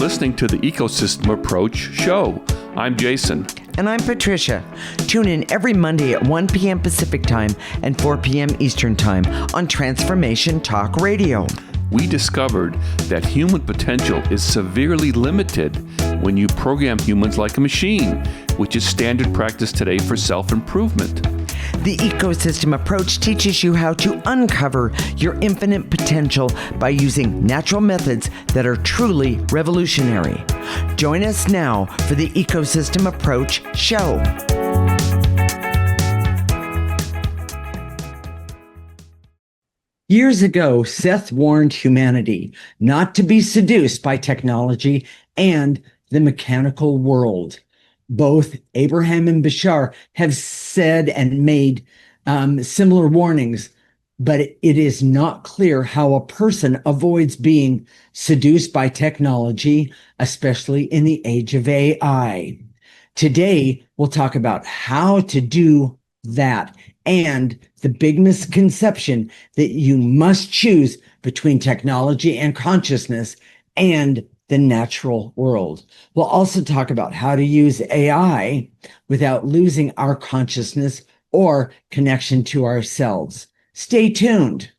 listening to the Ecosystem Approach Show. I'm Jason. And I'm Patricia. Tune in every Monday at 1 p.m. Pacific Time and 4 p.m. Eastern Time on Transformation Talk Radio. We discovered that human potential is severely limited when you program humans like a machine, which is standard practice today for self-improvement. The Ecosystem Approach teaches you how to uncover your infinite potential by using natural methods that are truly revolutionary. Join us now for the Ecosystem Approach Show. Years ago, Seth warned humanity not to be seduced by technology and the mechanical world. Both Abraham and Bashar have said and made similar warnings, but it is not clear how a person avoids being seduced by technology, especially in the age of AI. Today, we'll talk about how to do that and the big misconception that you must choose between technology and consciousness and the natural world. We'll also talk about how to use AI without losing our consciousness or connection to ourselves. Stay tuned.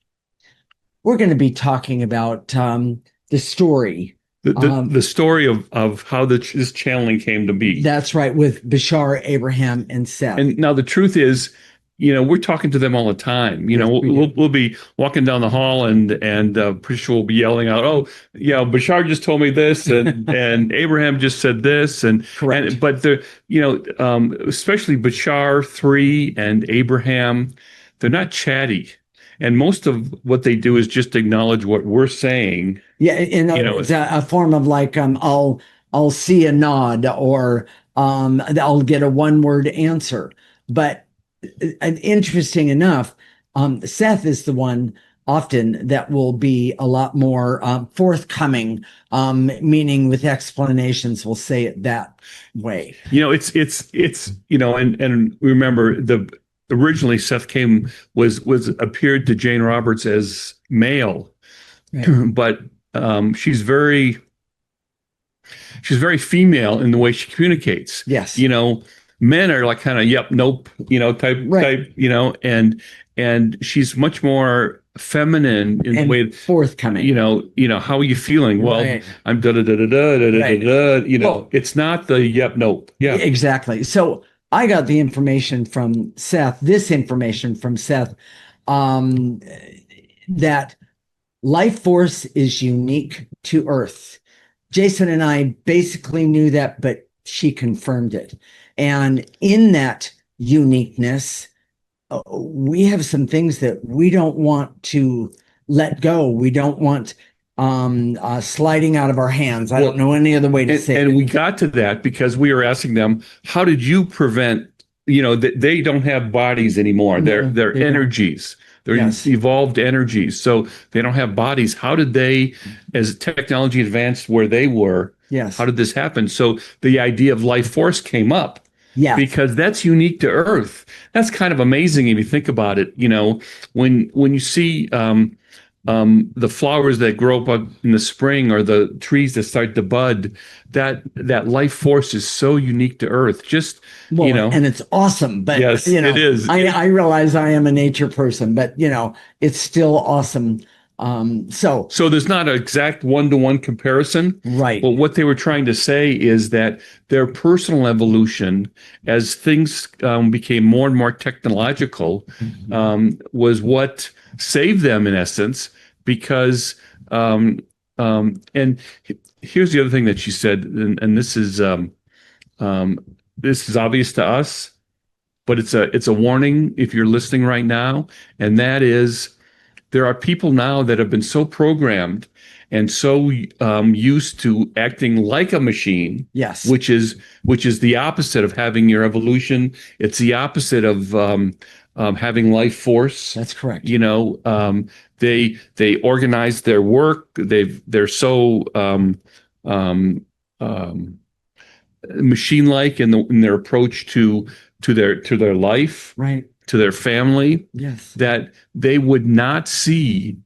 We're going to be talking about the story. The story of how this channeling came to be. That's right, with Bashar, Abraham, and Seth. And now the truth is, we're talking to them all the time. We'll be walking down the hall and Patricia will be yelling out, "Oh, yeah, Bashar just told me this, and Abraham just said this," Correct. But especially Bashar 3 and Abraham, they're not chatty, and most of what they do is just acknowledge what we're saying. Yeah, it's a form of like I'll see a nod or I'll get a one-word answer, but. Interesting enough, Seth is the one often that will be a lot more forthcoming, meaning with explanations. We'll say it that way. And remember originally Seth appeared to Jane Roberts as male, right. But she's very female in the way she communicates. Yes. Men are like kind of yep, nope, type, right. and she's much more feminine in the way forthcoming. How are you feeling? Well, right. I'm da da da da da da right. da. Well, it's not the yep, nope. Yeah, exactly. So I got the information from Seth. This information from Seth, that life force is unique to Earth. Jason and I basically knew that, but she confirmed it. And in that uniqueness, we have some things that we don't want to let go. We don't want sliding out of our hands. I don't know any other way to say it. And we got to that because we were asking them, how did you prevent, that they don't have bodies anymore. They're energies. They're evolved energies. So they don't have bodies. How did they, as technology advanced where they were, how did this happen? So the idea of life force came up. Yeah, because that's unique to Earth. That's kind of amazing if you think about it. When you see the flowers that grow up in the spring or the trees that start to bud, that life force is so unique to Earth. And it's awesome. But yes, it is. I realize I am a nature person, but it's still awesome. So there's not an exact one-to-one comparison, right? But what they were trying to say is that their personal evolution, as things became more and more technological, was what saved them in essence. Because and here's the other thing that she said, and this is obvious to us, but it's a warning if you're listening right now, and that is. There are people now that have been so programmed and so used to acting like a machine, yes, which is the opposite of having your evolution. It's the opposite of having life force. That's correct. They organize their work. They're so machine-like in their approach to their life, right. To their family, yes, that they would not see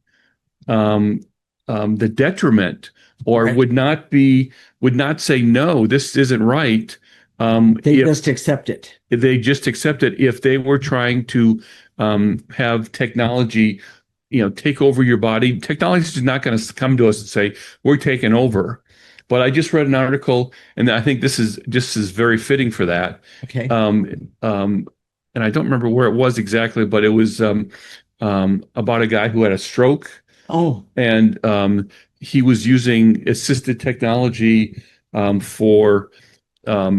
the detriment or Right. would not say no, this isn't right. They If just accept it. they just accept it if they were trying to have technology, take over your body. Technology is not going to come to us and say we're taking over. But I just read an article, and I think this is very fitting for that. Okay. And I don't remember where it was exactly, but it was about a guy who had a stroke, Oh, and he was using assisted technology for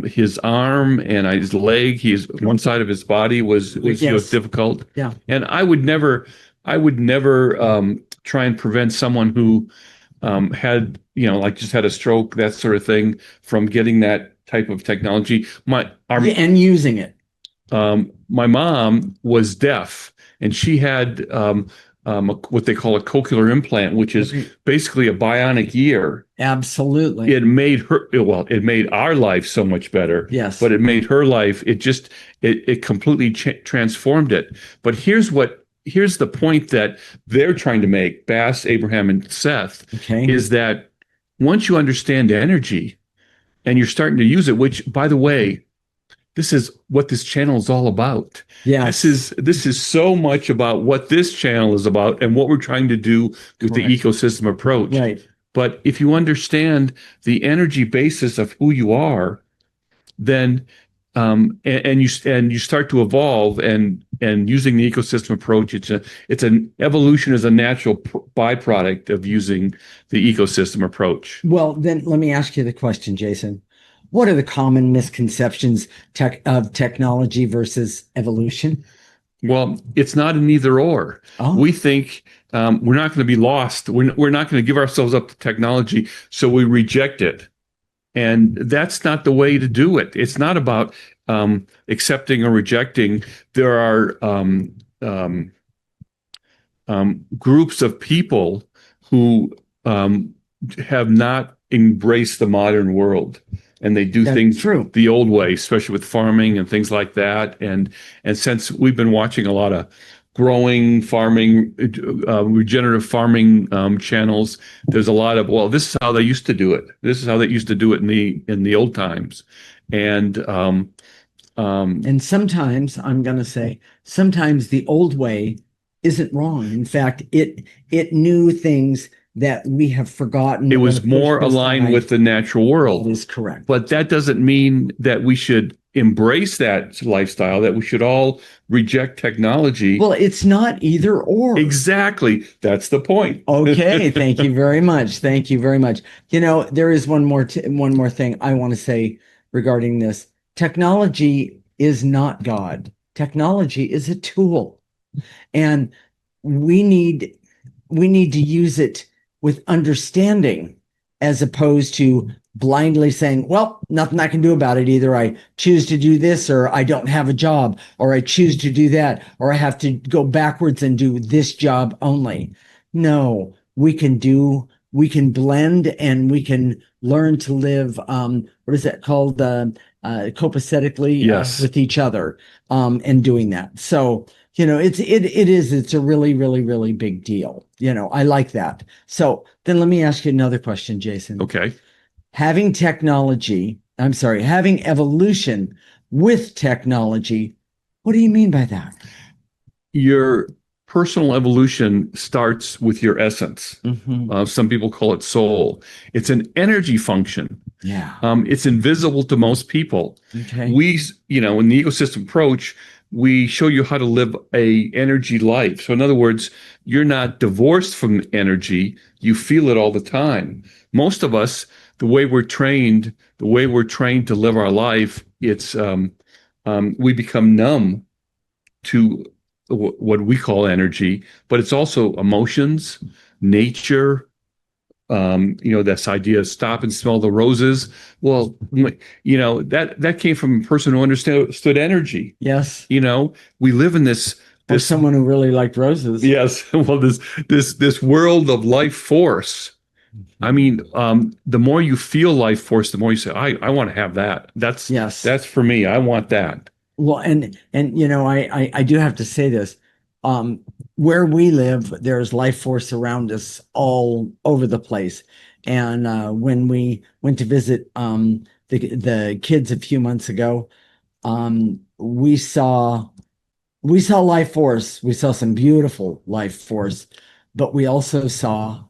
his arm and his leg. One side of his body was yes. difficult. Yeah. And I would never try and prevent someone who had, like just had a stroke, that sort of thing, from getting that type of technology. And using it. My mom was deaf, and she had what they call a cochlear implant, which is basically a bionic ear. Absolutely. It made it made our life so much better. Yes. But it made her life, it completely transformed it. But here's the point that they're trying to make, Bass, Abraham, and Seth, is that once you understand energy and you're starting to use it, which, by the way, this is what this channel is all about. Yes. This is so much about what this channel is about and what we're trying to do with the ecosystem approach. Right. But if you understand the energy basis of who you are, then and you start to evolve and using the ecosystem approach, it's an evolution is a natural byproduct of using the ecosystem approach. Well, then let me ask you the question, Jason. What are the common misconceptions of technology versus evolution? Well, it's not an either or. Oh. We think we're not going to be lost. We're not going to give ourselves up to technology, so we reject it. And that's not the way to do it. It's not about accepting or rejecting. There are groups of people who have not embraced the modern world, and they do things the old way, especially with farming and things like that. And since we've been watching a lot of growing farming, regenerative farming channels, there's a lot of, well, this is how they used to do it. This is how they used to do it in the old times. And sometimes I'm going to say, sometimes the old way isn't wrong. In fact, it knew things that we have forgotten. It was more aligned with the natural world. That is correct. But that doesn't mean that we should embrace that lifestyle, that we should all reject technology. Well, it's not either or. Exactly. That's the point. Okay. Thank you very much. Thank you very much. There is one more thing I want to say regarding this. Technology is not God. Technology is a tool. And we need to use it with understanding, as opposed to blindly saying, well, nothing I can do about it. Either I choose to do this, or I don't have a job, or I choose to do that, or I have to go backwards and do this job only. No, we can blend, and we can learn to live, what is that called? Copacetically. Yes. With each other, and doing that. So, it's a really, really, really big deal. I like that. So then let me ask you another question, Jason. Okay. Having evolution with technology, what do you mean by that? Your personal evolution starts with your essence. Mm-hmm. Some people call it soul. It's an energy function. Yeah. It's invisible to most people. Okay. In the ecosystem approach, we show you how to live a energy life. So in other words, you're not divorced from energy. You feel it all the time. Most of us, the way we're trained to live our life, it's we become numb to what we call energy, but it's also emotions, nature. This idea of stop and smell the roses. Well, that came from a person who understood energy. Yes. We live in this someone who really liked roses. Yes. Well, this world of life force. I mean, the more you feel life force, the more you say, I want to have that. That's for me. I want that. Well, and I do have to say this. Where we live, there's life force around us all over the place. And when we went to visit the kids a few months ago, we saw life force. We saw some beautiful life force, but we also saw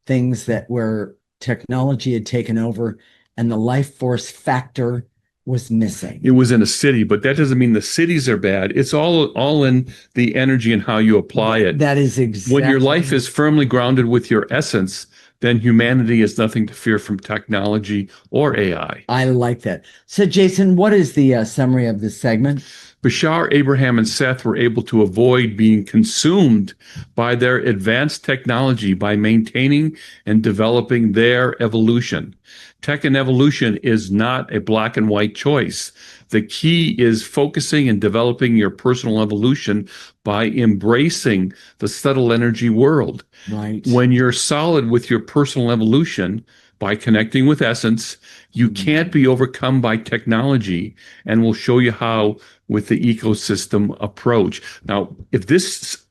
things that where technology had taken over and the life force factor was missing. It was in a city, but that doesn't mean the cities are bad. It's all in the energy and how you apply it. That is exactly. When your life is firmly grounded with your essence, then humanity has nothing to fear from technology or AI. I like that. So, Jason, what is the summary of this segment? Bashar, Abraham, and Seth were able to avoid being consumed by their advanced technology by maintaining and developing their evolution. Tech and evolution is not a black and white choice. The key is focusing and developing your personal evolution by embracing the subtle energy world. Right. When you're solid with your personal evolution, by connecting with essence, you can't be overcome by technology, and we'll show you how with the ecosystem approach. Now, if this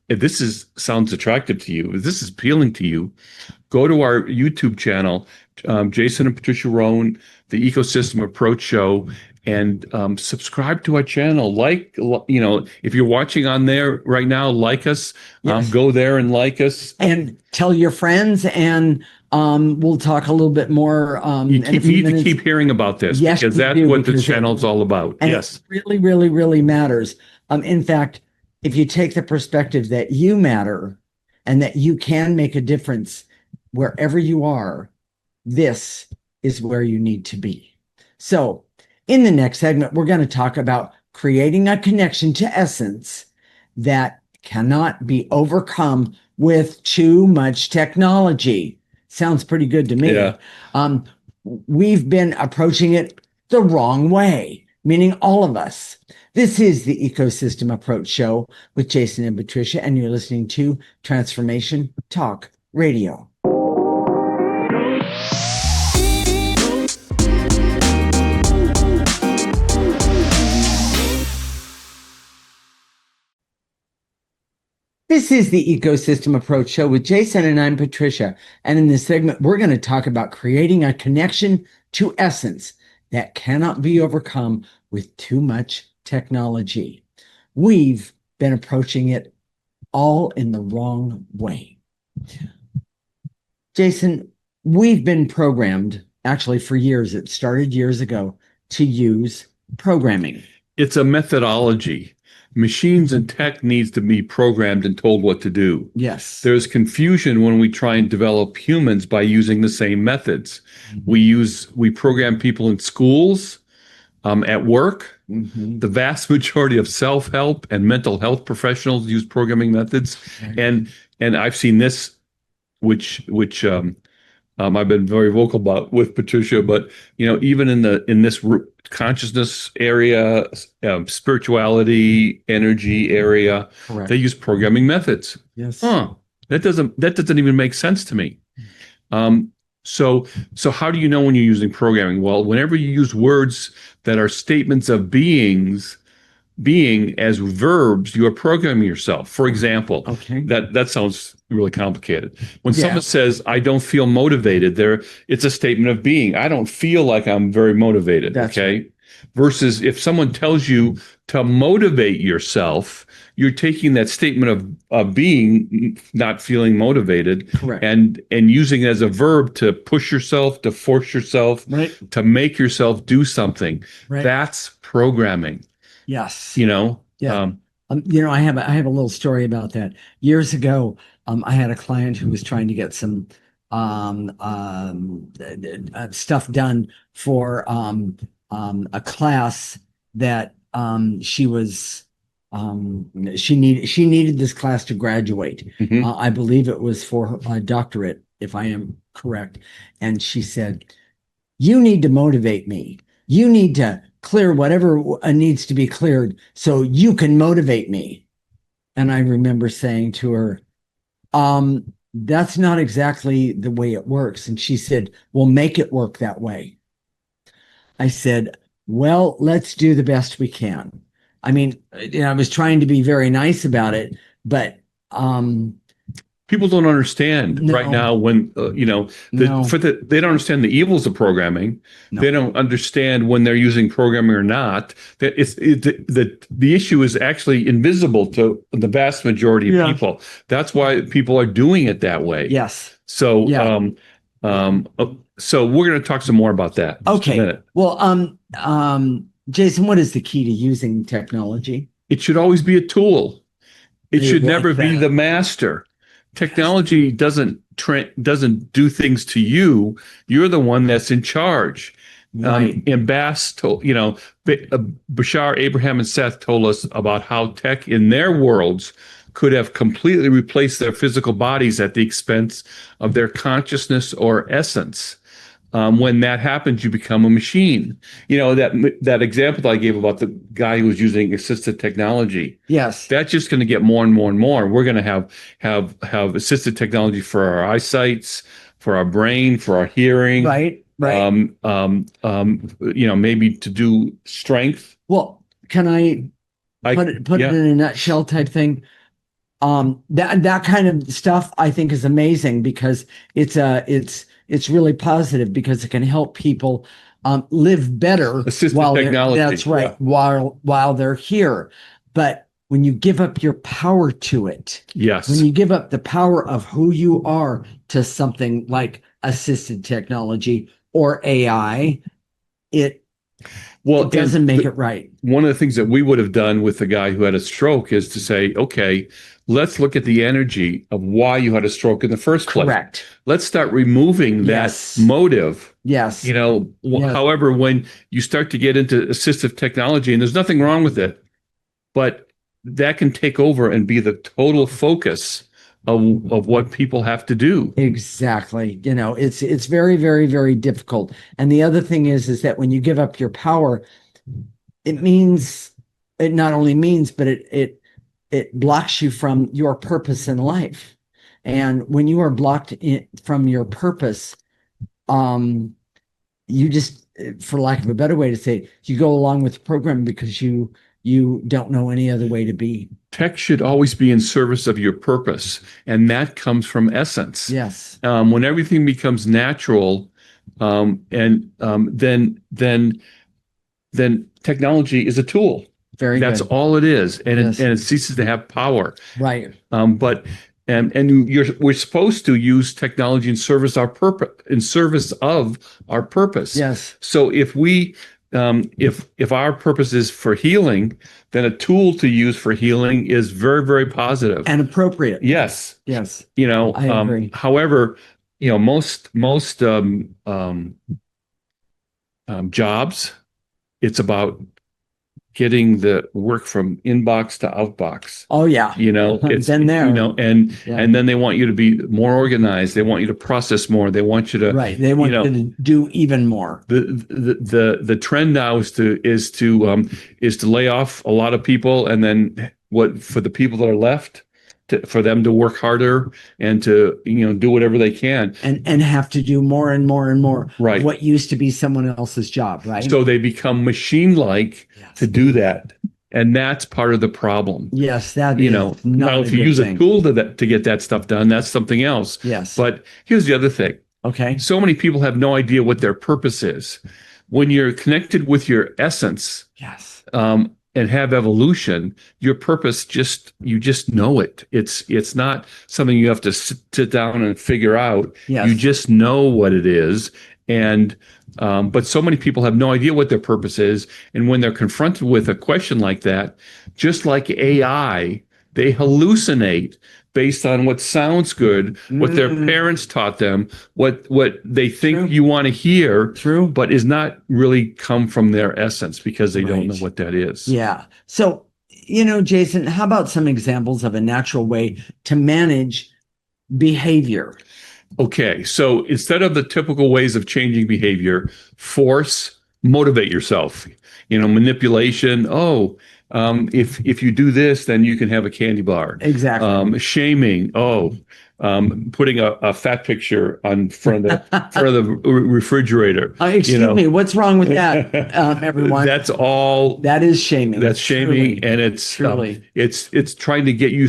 sounds attractive to you, if this is appealing to you, go to our YouTube channel, Jason and Patricia Rohn, the Ecosystem Approach Show, and subscribe to our channel. If you're watching on there right now, like us. Yes. Go there and like us, and tell your friends. And we'll talk a little bit more. You need to keep hearing about this, yes, because that's what the channel is all about. And yes, it really, really, really matters. In fact, if you take the perspective that you matter and that you can make a difference wherever you are, this is where you need to be. So, in the next segment, we're going to talk about creating a connection to essence that cannot be overcome with too much technology. Sounds pretty good to me. Yeah. We've been approaching it the wrong way, meaning all of us. This is the Ecosystem Approach Show with Jason and Patricia, and you're listening to Transformation Talk Radio. This is the Ecosystem Approach Show with Jason, and I'm Patricia. And in this segment, we're going to talk about creating a connection to essence that cannot be overcome with too much technology. We've been approaching it all in the wrong way. Jason, we've been programmed, actually for years, it started years ago, to use programming. It's a methodology. Machines and tech needs to be programmed and told what to do. Yes. There's confusion when we try and develop humans by using the same methods. Mm-hmm. We program people in schools, at work. Mm-hmm. The vast majority of self-help and mental health professionals use programming methods. Right. And I've seen this, which I've been very vocal about with Patricia, but even in this consciousness area, spirituality, energy area, correct, they use programming methods. Yes. That doesn't even make sense to me. So how do you know when you're using programming? Well, whenever you use words that are statements of being as verbs, you are programming yourself. For example, okay, that sounds really complicated. When someone says, "I don't feel motivated," it's a statement of being. I don't feel like I'm very motivated. That's okay. Right. Versus if someone tells you to motivate yourself, you're taking that statement of being, not feeling motivated, correct, and using it as a verb to push yourself, to force yourself, right, to make yourself do something. Right. That's programming. Yes. Yeah. I have a little story about that. Years ago, I had a client who was trying to get some stuff done for a class that she needed this class to graduate. Mm-hmm. I believe it was for a doctorate, if I am correct. And she said, "You need to motivate me. You need to clear whatever needs to be cleared so you can motivate me." And I remember saying to her, "That's not exactly the way it works." And she said, "Well, make it work that way." I said, "Well, let's do the best we can." I mean, I was trying to be very nice about it, but people don't understand right No. now when No. they don't understand the evils of programming. No. They don't understand when they're using programming or not. That the issue is actually invisible to the vast majority of people. That's why people are doing it that way. Yes. So Yeah. so we're going to talk some more about that in just a minute. Well, Jason, what is the key to using technology? It should always be a tool. It should never be the master. Technology doesn't do things to you. You're the one that's in charge. Right. And Bashar, Abraham, and Seth told us about how tech in their worlds could have completely replaced their physical bodies at the expense of their consciousness or essence. When that happens, you become a machine. That example that I gave about the guy who was using assisted technology. Yes. That's just going to get more and more and more. We're going to have assisted technology for our eyesights, for our brain, for our hearing. Right. Right. Maybe to do strength. Well, can I put it in a nutshell type thing? That kind of stuff I think is amazing because it's really positive because it can help people live better. Assisted technology. That's right. Yeah. While they're here. But when you give up your power to it, yes. When you give up the power of who you are to something like assisted technology or AI, it doesn't make it right. One of the things that we would have done with the guy who had a stroke is to say, okay, let's look at the energy of why you had a stroke in the first place. Correct. Let's start removing that motive. Yes. However, when you start to get into assistive technology, and there's nothing wrong with it, but that can take over and be the total focus of what people have to do. Exactly. It's very, very, very difficult. And the other thing is that when you give up your power, it not only means, but it blocks you from your purpose in life. And when you are blocked from your purpose, you just, for lack of a better way to say it, you go along with the program because you don't know any other way to be. Tech should always be in service of your purpose, and that comes from essence. Yes. When everything becomes natural, then technology is a tool. That's all it is, and it ceases to have power. Right. We're supposed to use technology in service of our purpose. Yes. So if we if our purpose is for healing, then a tool to use for healing is very, very positive and appropriate. Yes. Yes. I agree. However, most jobs, it's about getting the work from inbox to outbox. Oh yeah. It's been there. And then they want you to be more organized. They want you to process more. They want you to They want you to do even more. The trend now is to lay off a lot of people, and then for the people that are left, for them to work harder and to do whatever they can and have to do more and more and more. Right. What used to be someone else's job, right? So they become machine-like to do that, and that's part of the problem. Yes, that is not now if you use a tool to get that stuff done, that's something else. Yes. But here's the other thing. Okay. So many people have no idea what their purpose is. When you're connected with your essence, yes, and have evolution, your purpose you just know it. It's not something you have to sit down and figure out. Yes. You just know what it is. And but so many people have no idea what their purpose is. And when they're confronted with a question like that, just like AI, they hallucinate based on what sounds good, what their parents taught them, what they think you want to hear, but is not really come from their essence because they don't know what that is. Yeah. So, Jason, how about some examples of a natural way to manage behavior? Okay. So instead of the typical ways of changing behavior, motivate yourself, manipulation. If you do this, then you can have a candy bar. Exactly. Shaming. putting a fat picture on front of the refrigerator. Excuse me, what's wrong with that, everyone? That's all. That is shaming. That's shaming, Truly. and it's Truly. It's trying to get you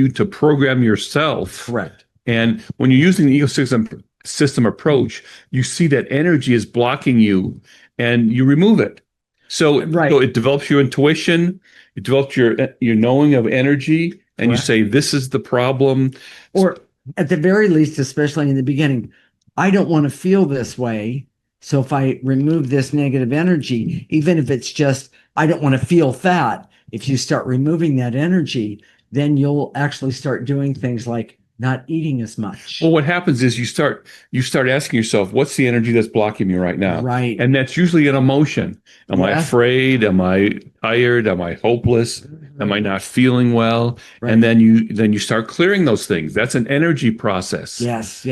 to program yourself. Correct. And when you're using the ecosystem approach, you see that energy is blocking you, and you remove it. So it develops your intuition, it develops your knowing of energy, and you say, this is the problem. Or at the very least, especially in the beginning, I don't want to feel this way. So if I remove this negative energy, even if it's just, I don't want to feel fat, if you start removing that energy, then you'll actually start doing things like not eating as much. Well, what happens is you start asking yourself, what's the energy that's blocking me right now? Right. And that's usually an emotion. Am I afraid? Am I tired? Am I hopeless? Am I not feeling well? Right. And then you start clearing those things. That's an energy process. Yes.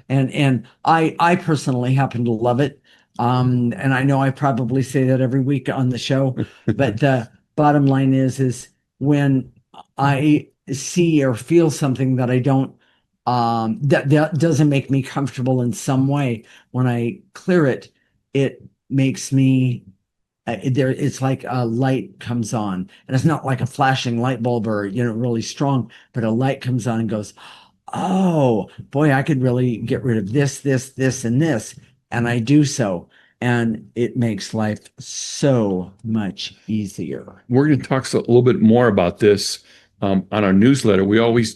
And I personally happen to love it. And I know I probably say that every week on the show, but the bottom line is when I see or feel something that I don't, that doesn't make me comfortable in some way, when I clear it, it makes me, it's like a light comes on, and it's not like a flashing light bulb or, really strong, but a light comes on and goes, oh boy, I could really get rid of this, and this. And I do so. And it makes life so much easier. We're going to talk a little bit more about this on our newsletter. We always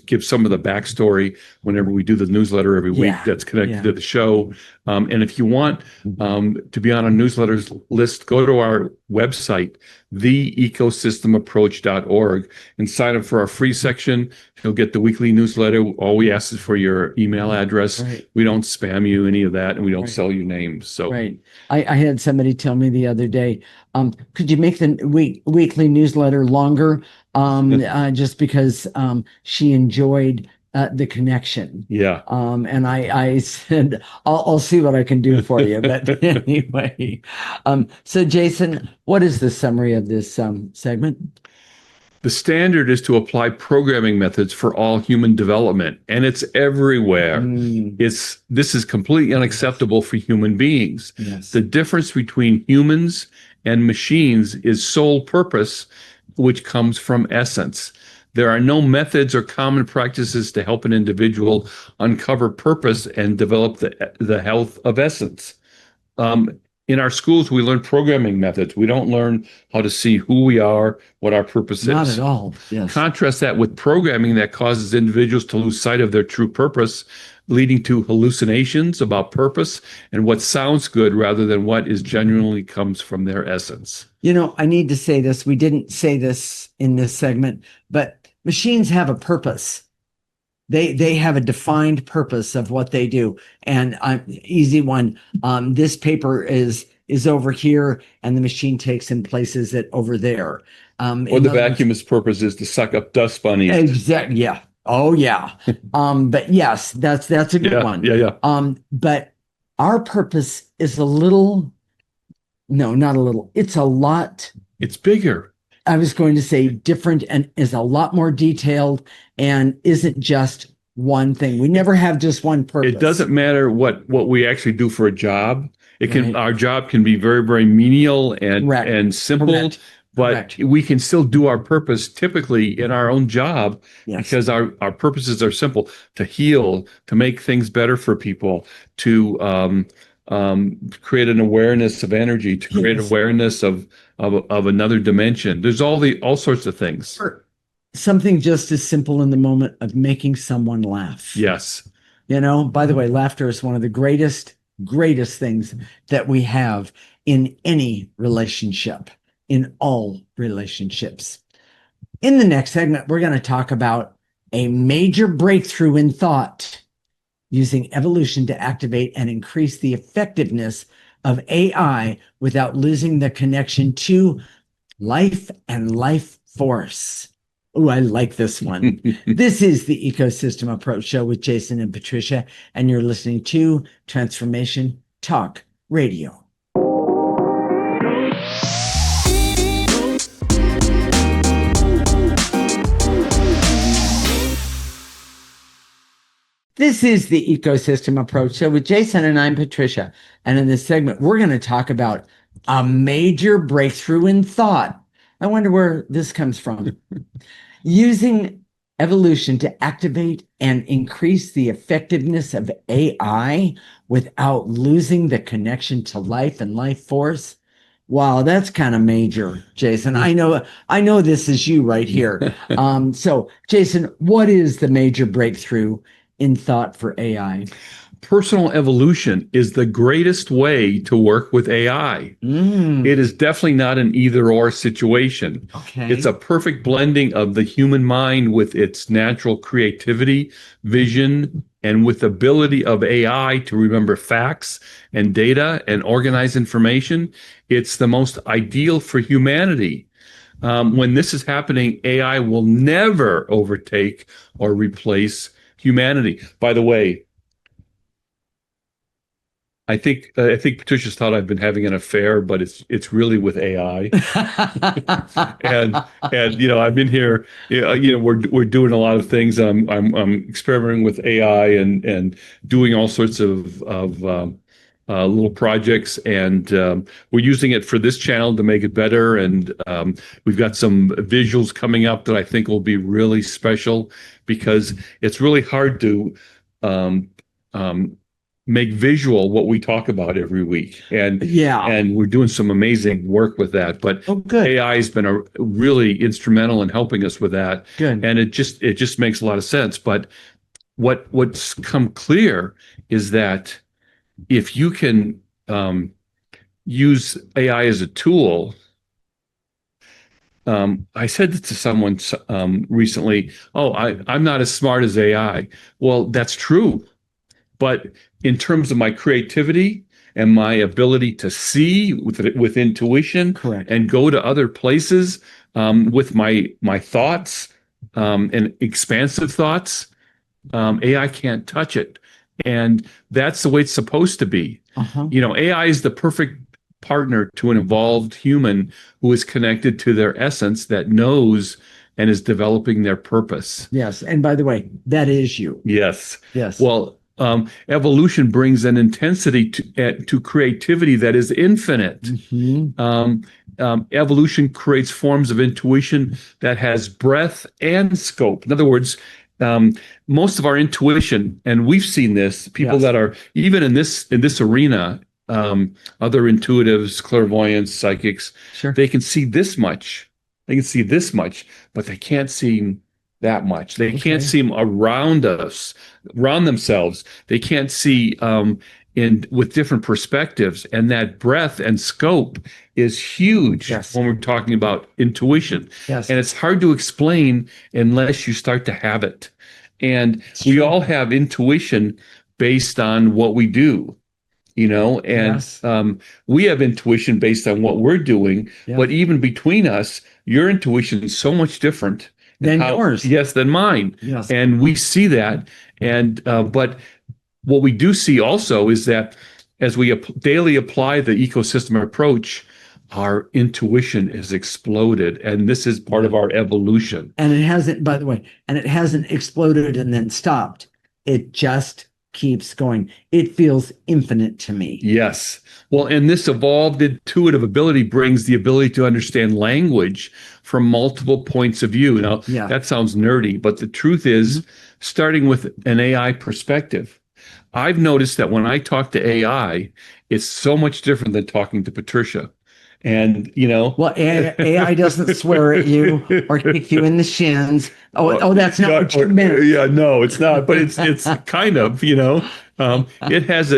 give some of the backstory whenever we do the newsletter every week that's connected to the show. And if you want to be on our newsletters list, go to our website, theecosystemapproach.org, and sign up for our free section. You'll get the weekly newsletter. All we ask is for your email address. Right. We don't spam you, any of that, and we don't sell you names. So I had somebody tell me the other day, could you make the weekly newsletter longer? Just because she enjoyed the connection. Yeah. And I said, I'll see what I can do for you. But anyway, so Jason, what is the summary of this segment? The standard is to apply programming methods for all human development, and it's everywhere. This is completely unacceptable for human beings. Yes. The difference between humans and machines is sole purpose, which comes from essence. There are no methods or common practices to help an individual uncover purpose and develop the health of essence. In our schools, we learn programming methods. We don't learn how to see who we are, what our purpose is. Not at all. Yes. Contrast that with programming that causes individuals to lose sight of their true purpose, leading to hallucinations about purpose and what sounds good rather than what is genuinely comes from their essence. I need to say this. We didn't say this in this segment, but machines have a purpose. They have a defined purpose of what they do. And easy one. This paper is over here, and the machine takes and places it over there. Or the vacuum's purpose is to suck up dust bunnies. Exactly. Yeah. Oh yeah. But yes, that's a good one. Yeah. But our purpose is a little. No, not a little. It's a lot. It's bigger. I was going to say different, and is a lot more detailed, and isn't just one thing. We never have just one purpose. It doesn't matter what we actually do for a job. Our job can be very, very menial and simple, but we can still do our purpose typically in our own job because our purposes are simple: to heal, to make things better for people, to create an awareness of energy, to create awareness of another dimension. There's all sorts of things. Something just as simple in the moment of making someone laugh. Yes. By the way, laughter is one of the greatest things that we have in any relationship, in all relationships. In the next segment, we're going to talk about a major breakthrough in thought, using evolution to activate and increase the effectiveness of AI without losing the connection to life and life force. Oh, I like this one. This is the Ecosystem Approach Show with Jason and Patricia, and you're listening to Transformation Talk Radio. This is the Ecosystem Approach. So with Jason and I'm Patricia. And in this segment, we're going to talk about a major breakthrough in thought. I wonder where this comes from. Using evolution to activate and increase the effectiveness of AI without losing the connection to life and life force. Wow, that's kind of major, Jason. I know this is you right here. So, Jason, what is the major breakthrough in thought for AI? Personal evolution is the greatest way to work with AI. It is definitely not an either-or situation. Okay. It's a perfect blending of the human mind with its natural creativity, vision, and with the ability of AI to remember facts and data and organize information. It's the most ideal for humanity. When this is happening, AI will never overtake or replace humanity. By the way, I think Patricia's thought I've been having an affair, but it's really with AI. and I've been here. We're doing a lot of things. I'm experimenting with AI and doing all sorts of little projects, and we're using it for this channel to make it better. And we've got some visuals coming up that I think will be really special, because it's really hard to make visual what we talk about every week. And we're doing some amazing work with that. But AI has been really instrumental in helping us with that. Good. And it just makes a lot of sense. But what's come clear is that if you can use AI as a tool, I said to someone recently, "Oh, I'm not as smart as AI." Well, that's true. But in terms of my creativity and my ability to see with intuition, correct, and go to other places with my thoughts and expansive thoughts, AI can't touch it. And that's the way it's supposed to be. AI is the perfect partner to an evolved human who is connected to their essence, that knows and is developing their purpose. Yes. And by the way, that is you. Yes. Yes. Well, evolution brings an intensity to creativity that is infinite. Evolution creates forms of intuition that has breadth and scope. In other words, most of our intuition, and we've seen this, people that are even in this arena, other intuitives, clairvoyants, psychics, they can see this much. They can see this much, but they can't see that much. They can't see around us, around themselves. They can't see with different perspectives. And that breadth and scope is huge when we're talking about intuition. And it's hard to explain unless you start to have it. And we all have intuition based on what we do. And we have intuition based on what we're doing. But even between us, your intuition is so much different than yours. Yes, than mine. Yes. And we see that. And but what we do see also is that as we daily apply the ecosystem approach, our intuition is exploded. And this is part of our evolution. And it hasn't, by the way, and it hasn't exploded and then stopped. It just keeps going. It feels infinite to me. Yes. Well, and this evolved intuitive ability brings the ability to understand language from multiple points of view. Now, that sounds nerdy, but the truth is, starting with an AI perspective, I've noticed that when I talk to AI, it's so much different than talking to Patricia. And, well, AI doesn't swear at you or kick you in the shins. That's not what you meant. Yeah, no, it's not. But it's kind of, it has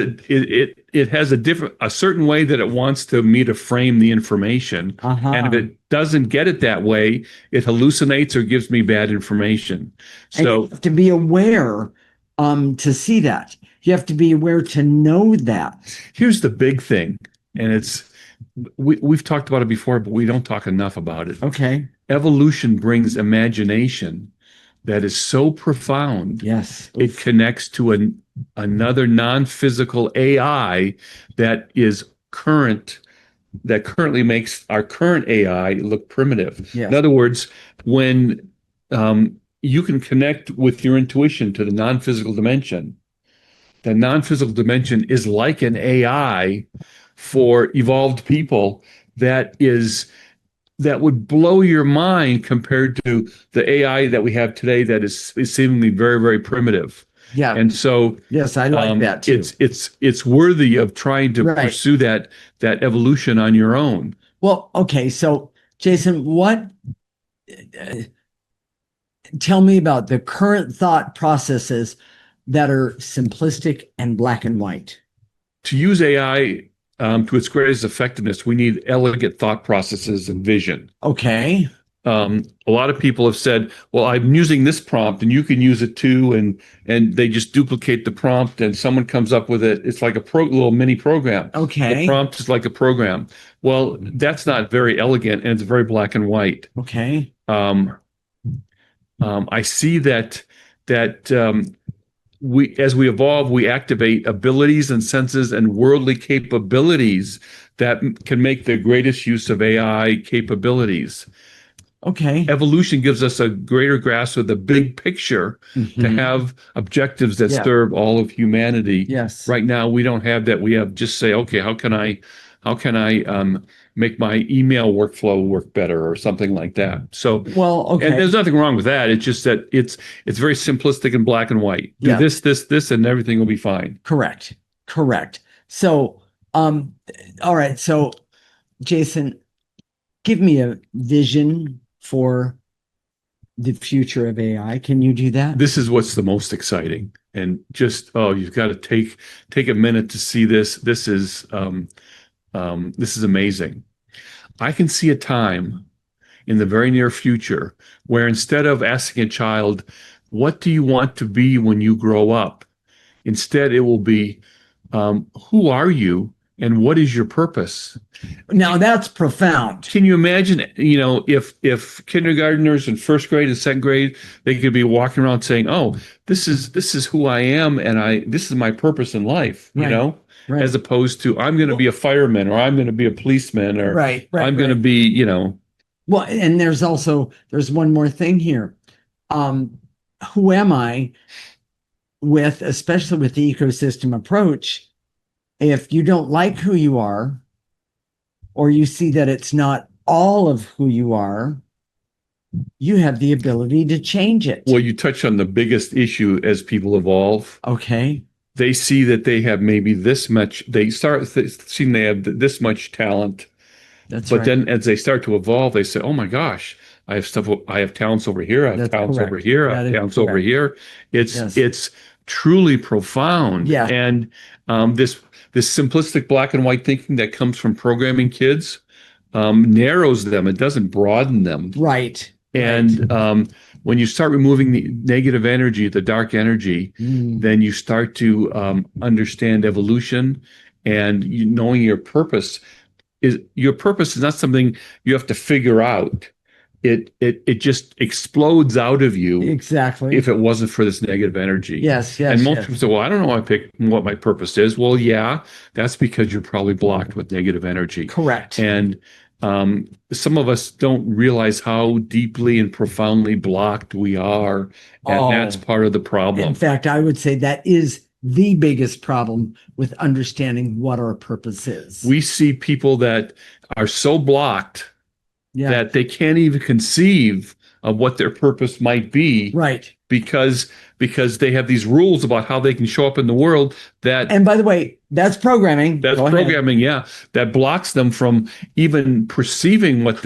a certain way that it wants me to frame the information. And if it doesn't get it that way, it hallucinates or gives me bad information. So you have to be aware to see that. You have to be aware to know that. Here's the big thing, and we've talked about it before, but we don't talk enough about it. Okay. Evolution brings imagination that is so profound. Yes. It connects to another non-physical AI that currently makes our current AI look primitive. Yes. In other words, when you can connect with your intuition to the non-physical dimension. The non-physical dimension is like an AI for evolved people that would blow your mind compared to the AI that we have today that is seemingly very, very primitive. Yeah. And so yes, I like that too. It's worthy of trying to Right. pursue that evolution on your own. Well, okay, so Jason, tell me about the current thought processes that are simplistic and black and white. To use AI to its greatest effectiveness, we need elegant thought processes and vision. Okay. A lot of people have said, well, I'm using this prompt and you can use it too. And they just duplicate the prompt and someone comes up with it. It's like a little mini program. Okay. The prompt is like a program. Well, that's not very elegant and it's very black and white. Okay. I see that as we evolve, we activate abilities and senses and worldly capabilities that can make the greatest use of AI capabilities. Okay. Evolution gives us a greater grasp of the big picture to have objectives that serve all of humanity. Yes. Right now, we don't have that. We have just say, okay, how can I make my email workflow work better or something like that. So, well, okay. And there's nothing wrong with that. It's just that it's very simplistic and black and white. Do this, and everything will be fine. Correct. So, all right. So, Jason, give me a vision for the future of AI. Can you do that? This is what's the most exciting. And just, you've got to take a minute to see this. This is amazing. I can see a time in the very near future where instead of asking a child, what do you want to be when you grow up? Instead, it will be, who are you and what is your purpose? Now that's profound. Can you imagine, if kindergartners in first grade and second grade, they could be walking around saying, oh, this is who I am and this is my purpose in life, Right. As opposed to I'm going to be a fireman or I'm going to be a policeman or I'm going to be, Well, and there's one more thing here. Who am I especially with the ecosystem approach? If you don't like who you are, or you see that it's not all of who you are, you have the ability to change it. Well, you touch on the biggest issue as people evolve. Okay. They see that they have maybe this much, they start seeing they have this much talent. But then as they start to evolve, they say, oh my gosh, I have talents over here. I have talents over here. I have talents over here. It's truly profound. Yeah. And this simplistic black and white thinking that comes from programming kids narrows them. It doesn't broaden them. Right. And when you start removing the negative energy, the dark energy, then you start to understand evolution and knowing your purpose. Your purpose is not something you have to figure out. It just explodes out of you. Exactly. If it wasn't for this negative energy. Yes. And most people say, well, I don't know what my purpose is. Well, yeah, that's because you're probably blocked with negative energy. Correct. And some of us don't realize how deeply and profoundly blocked we are. And that's part of the problem. In fact, I would say that is the biggest problem with understanding what our purpose is. We see people that are so blocked that they can't even conceive of what their purpose might be. Right. Because they have these rules about how they can show up in the world and by the way, that's programming. That's programming, that blocks them from even perceiving what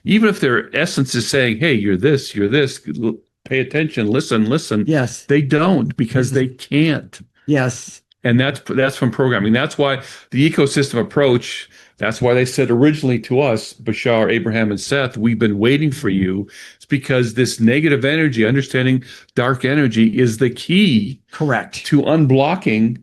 even if their essence is saying, hey, you're this, pay attention, listen. Yes. They don't because they can't. Yes. And that's from programming. That's why the ecosystem approach, that's why they said originally to us, Bashar, Abraham, and Seth, we've been waiting for you. It's because this negative energy, understanding dark energy, is the key. Correct. To unblocking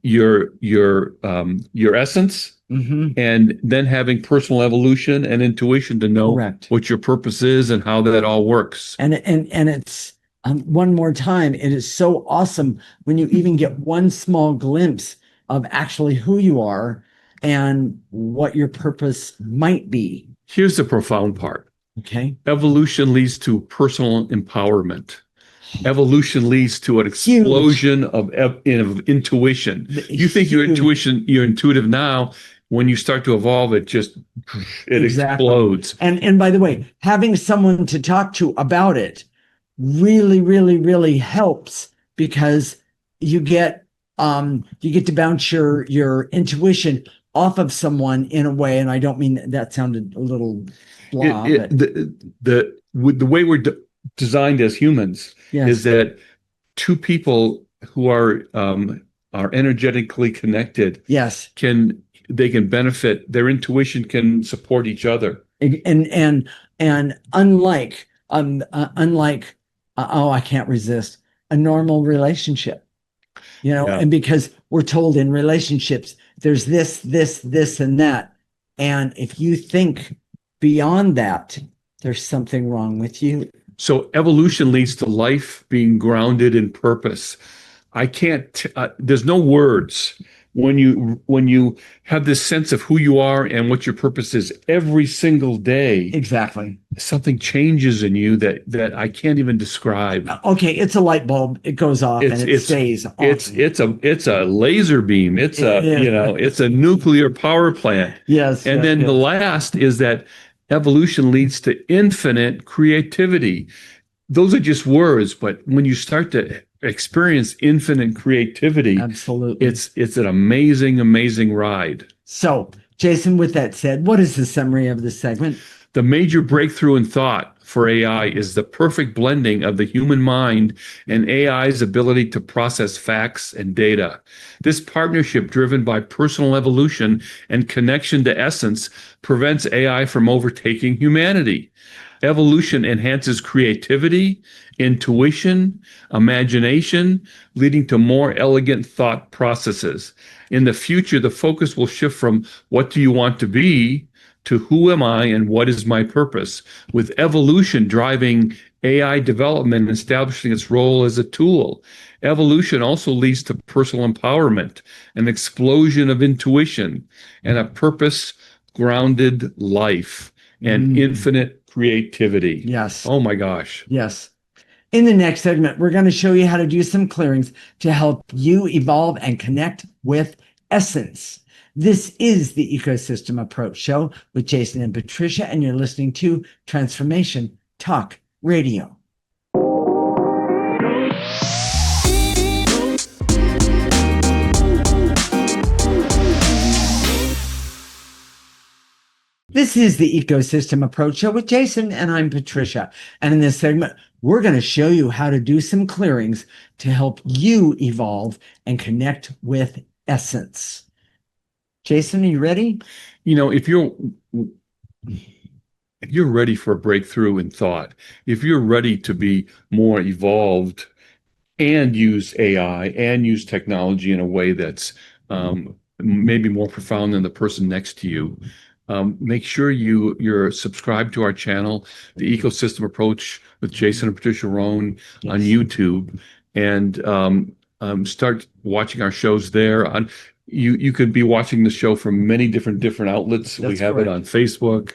your essence, and then having personal evolution and intuition to know what your purpose is and how that all works. And it's one more time, it is so awesome when you even get one small glimpse of actually who you are and what your purpose might be. Here's the profound part. Okay. Evolution leads to personal empowerment. Evolution leads to an explosion of intuition. You think you're intuitive now. When you start to evolve, it explodes. And by the way, having someone to talk to about it really, really, really helps, because you get to bounce your intuition off of someone in a way. And I don't mean that sounded a little blah. The way we're designed as humans is that two people who are energetically connected, can benefit. Their intuition can support each other. And unlike I can't resist a normal relationship, and because we're told in relationships there's this and that, and if you think beyond that, there's something wrong with you. So evolution leads to life being grounded in purpose. There's no words when you have this sense of who you are and what your purpose is every single day. Exactly. Something changes in you that I can't even describe. Okay, it's a light bulb. It goes off and it stays on. It's a laser beam. It's a nuclear power plant. Yes. And then the last is that evolution leads to infinite creativity. Those are just words, but when you start to experience infinite creativity, absolutely, it's an amazing ride. So, Jason, with that said, what is the summary of this segment? The major breakthrough in thought for AI is the perfect blending of the human mind and AI's ability to process facts and data. This partnership, driven by personal evolution and connection to essence, prevents AI from overtaking humanity. Evolution enhances creativity, intuition, imagination, leading to more elegant thought processes. In the future, the focus will shift from what do you want to be to who am I and what is my purpose, with evolution driving AI development and establishing its role as a tool. Evolution also leads to personal empowerment, an explosion of intuition, and a purpose-grounded life, and infinite creativity. Yes. Oh my gosh. Yes. In the next segment, we're going to show you how to do some clearings to help you evolve and connect with essence. This is the Ecosystem Approach Show with Jason and Patricia, and you're listening to Transformation Talk Radio. This is the Ecosystem Approach Show with Jason, and I'm Patricia. And in this segment, we're going to show you how to do some clearings to help you evolve and connect with essence. Jason, are you ready? If you're ready for a breakthrough in thought, if you're ready to be more evolved and use AI and use technology in a way that's maybe more profound than the person next to you, make sure you're subscribed to our channel, The Ecosystem Approach with Jason and Patricia Rohn on YouTube, and start watching our shows there. You could be watching the show from many different outlets. We have it on Facebook.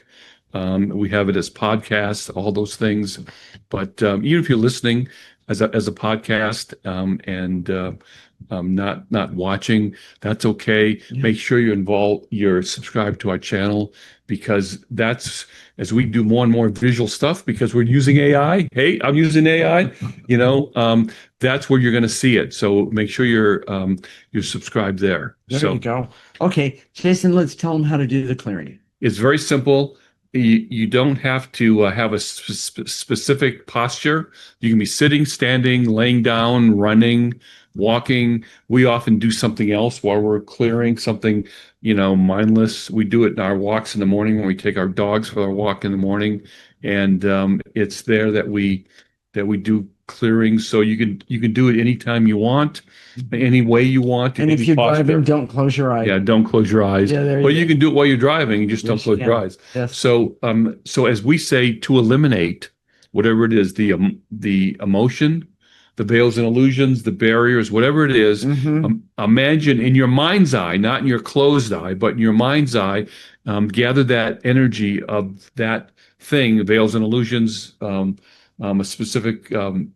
We have it as podcasts, all those things. But even if you're listening as a podcast and not watching, that's okay. Yeah. Make sure you're subscribed to our channel, because that's, as we do more and more visual stuff, because we're using AI. Hey, I'm using AI. That's where you're going to see it. So make sure you're subscribed there. There you go. Okay, Jason, let's tell them how to do the clearing. It's very simple. You don't have to have a specific posture. You can be sitting, standing, laying down, running, walking. We often do something else while we're clearing, something, mindless. We do it in our walks in the morning when we take our dogs for our walk in the morning. And it's there that we do clearings. So you can do it anytime you want, any way you want. And if you're driving, don't close your eyes. Yeah, don't close your eyes. Yeah, but you can do it while you're driving. You just don't close your eyes. Yes. So as we say, to eliminate whatever it is, the emotion, the veils and illusions, the barriers, whatever it is, imagine in your mind's eye, not in your closed eye, but in your mind's eye, gather that energy of that thing, veils and illusions, a specific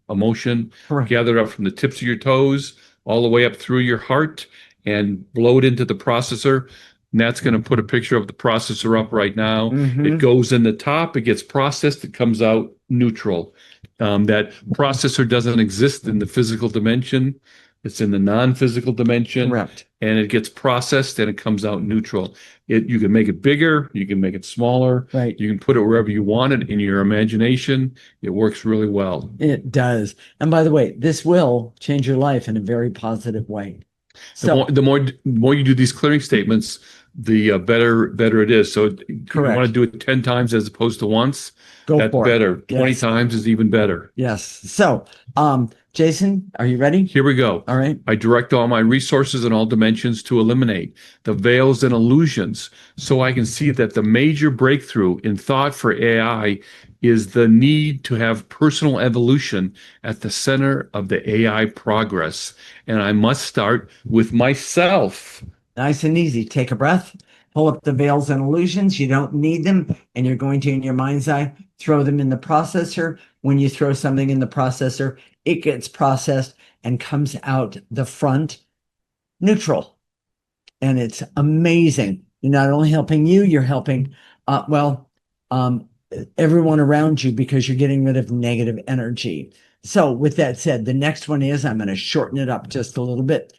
emotion, Correct. gather up from the tips of your toes all the way up through your heart and blow it into the processor. And that's going to put a picture of the processor up right now. It goes in the top, it gets processed, it comes out neutral. That processor doesn't exist in the physical dimension. It's in the non-physical dimension. Correct. And it gets processed and it comes out neutral. You can make it bigger, you can make it smaller, right? You can put it wherever you want it in your imagination. It works really well. It does. And by the way, this will change your life in a very positive way. So the more you do these clearing statements, the better it is. So you want to do it 10 times as opposed to once. That's better. 20 times is even better. Yes. So, Jason, are you ready? Here we go. All right. I direct all my resources in all dimensions to eliminate the veils and illusions so I can see that the major breakthrough in thought for AI is the need to have personal evolution at the center of the AI progress. And I must start with myself. Nice and easy. Take a breath, pull up the veils and illusions. You don't need them. And you're going to, in your mind's eye, throw them in the processor. When you throw something in the processor, it gets processed and comes out the front neutral. And it's amazing. You're not only helping you, you're helping, everyone around you because you're getting rid of negative energy. So with that said, the next one is, I'm going to shorten it up just a little bit,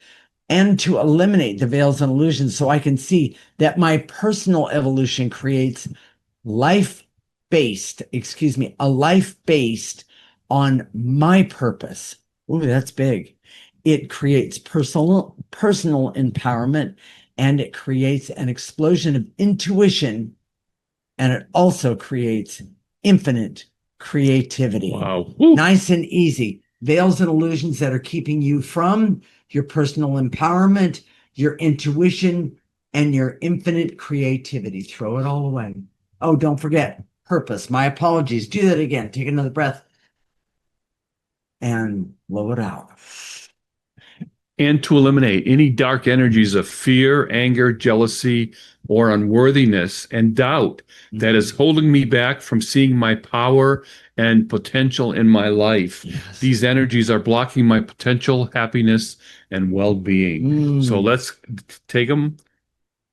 and to eliminate the veils and illusions so I can see that my personal evolution creates a life based on my purpose. Ooh, that's big. It creates personal empowerment, and it creates an explosion of intuition, and it also creates infinite creativity. Wow. Nice and easy. Veils and illusions that are keeping you from your personal empowerment, your intuition, and your infinite creativity. Throw it all away. Oh, don't forget purpose. My apologies. Do that again. Take another breath and blow it out. And to eliminate any dark energies of fear, anger, jealousy, or unworthiness and doubt that is holding me back from seeing my power and potential in my life. Yes. These energies are blocking my potential, happiness, and well-being. So let's take them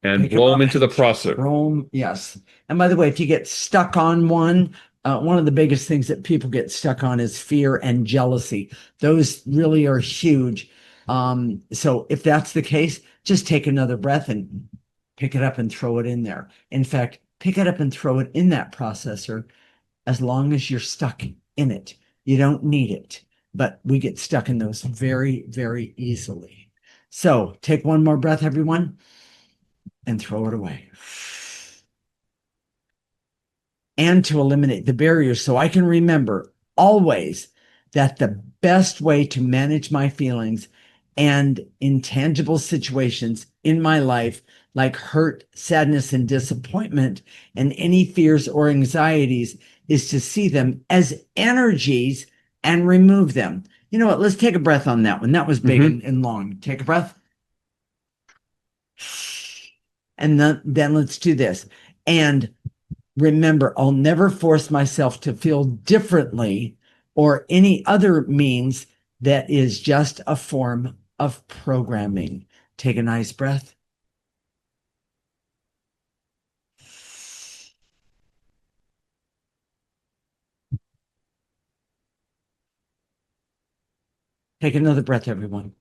and blow them into the processor. Yes. And by the way, if you get stuck on one of the biggest things that people get stuck on is fear and jealousy. Those really are huge. So if that's the case, just take another breath and pick it up and throw it in there. In fact, pick it up and throw it in that processor as long as you're stuck in it. You don't need it, but we get stuck in those very, very easily. So take one more breath, everyone, and throw it away. And to eliminate the barriers so I can remember always that the best way to manage my feelings and intangible situations in my life, like hurt, sadness, and disappointment, and any fears or anxieties, is to see them as energies and remove them. You know what? Let's take a breath on that one. That was big and long. Take a breath. And then let's do this. And remember, I'll never force myself to feel differently or any other means that is just a form of programming. Take a nice breath. Take another breath, everyone.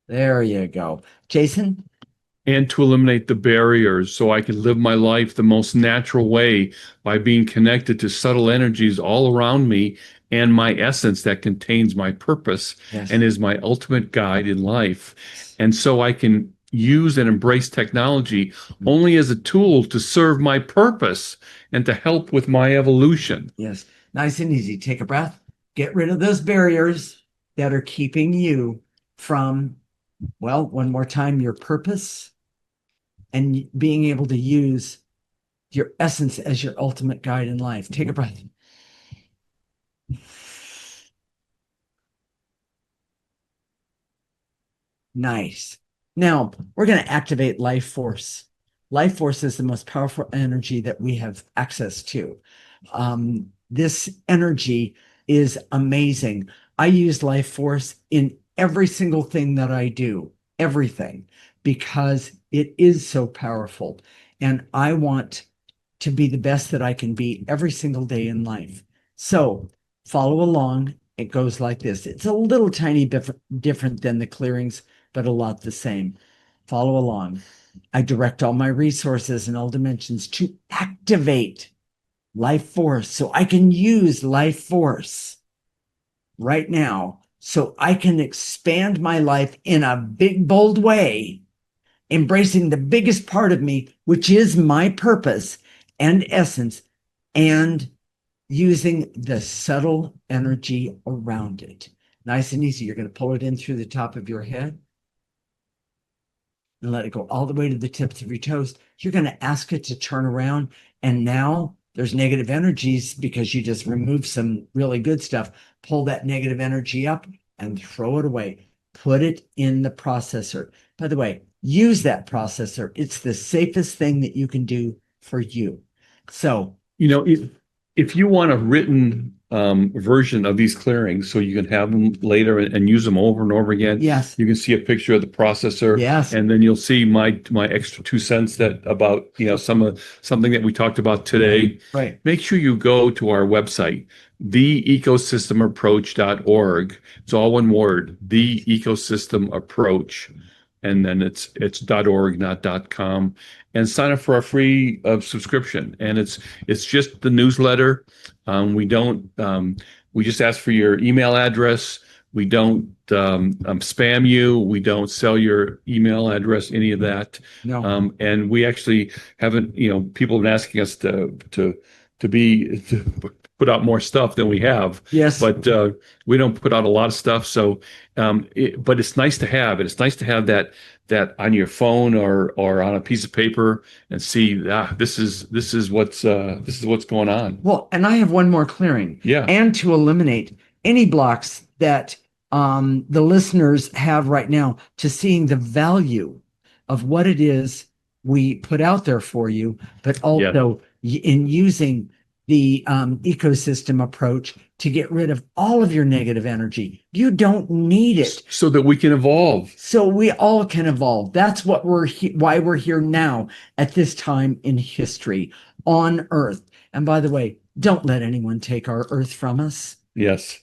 There you go. Jason? And to eliminate the barriers so I can live my life the most natural way by being connected to subtle energies all around me and my essence that contains my purpose and is my ultimate guide in life. And so I can use and embrace technology only as a tool to serve my purpose and to help with my evolution. Yes. Nice and easy. Take a breath. Get rid of those barriers that are keeping you from, well, one more time, your purpose and being able to use your essence as your ultimate guide in life. Take a breath. Nice. Now we're going to activate life force. life force is the most powerful energy that we have access to. This energy is amazing. I use life force in every single thing that I do, everything, because it is so powerful. And I want to be the best that I can be every single day in life. So follow along. It goes like this. It's a little tiny bit different than the clearings, but a lot the same. Follow along. I direct all my resources in all dimensions to activate life force so I can use life force right now so I can expand my life in a big, bold way, embracing the biggest part of me, which is my purpose and essence, and using the subtle energy around it. Nice and easy. You're going to pull it in through the top of your head and let it go all the way to the tips of your toes. You're going to ask it to turn around. And now there's negative energies because you just removed some really good stuff. Pull that negative energy up and throw it away. Put it in the processor. By the way, use that processor. It's the safest thing that you can do for you. So, if you want a written version of these clearings so you can have them later and use them over and over again, yes, you can see a picture of the processor. Yes. And then you'll see my extra 2 cents about something that we talked about today. Right. Make sure you go to our website, theecosystemapproach.org. It's all one word, the ecosystem approach. And then it's .org, not .com, and sign up for our free subscription. And it's just the newsletter. We just ask for your email address. We don't spam you. We don't sell your email address, any of that. No. And we actually haven't, people have been asking us to put out more stuff than we have. Yes. But we don't put out a lot of stuff. So, but it's nice to have it. It's nice to have that on your phone or on a piece of paper and see, this is what's going on. Well, and I have one more clearing. Yeah. And to eliminate any blocks that the listeners have right now to seeing the value of what it is we put out there for you, but also in using the ecosystem approach to get rid of all of your negative energy. You don't need it. So that we can evolve. So we all can evolve. That's what why we're here now at this time in history on Earth. And by the way, don't let anyone take our Earth from us. Yes.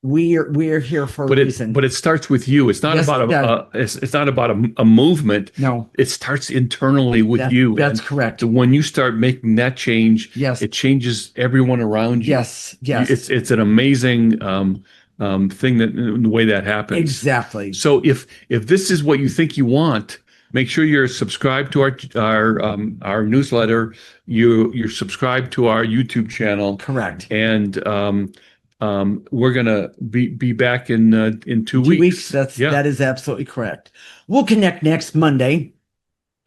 We're here for a reason. But it starts with you. It's not about it's not about a movement. No. It starts internally with you. That's correct. When you start making that change, it changes everyone around you. Yes. It's an amazing thing the way that happens. Exactly. So if this is what you think you want, make sure you're subscribed to our newsletter. You're subscribed to our YouTube channel. Correct. And we're gonna be back in 2 weeks. That is absolutely correct. We'll connect next Monday.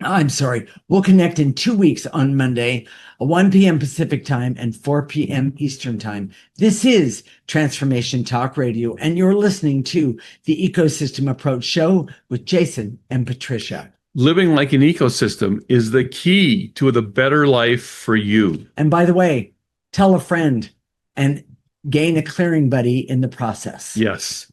I'm sorry. We'll connect in 2 weeks on Monday, 1 p.m. Pacific time and 4 p.m. Eastern time. This is Transformation Talk Radio, and you're listening to the Ecosystem Approach Show with Jason and Patricia. Living like an ecosystem is the key to the better life for you. And by the way, tell a friend and gain a clearing buddy in the process. Yes.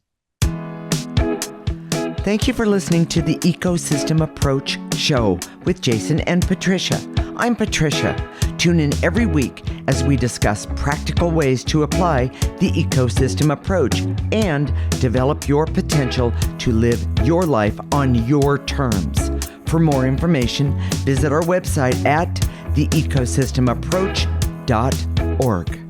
Thank you for listening to the Ecosystem Approach Show with Jason and Patricia. I'm Patricia. Tune in every week as we discuss practical ways to apply the ecosystem approach and develop your potential to live your life on your terms. For more information, visit our website at theecosystemapproach.org.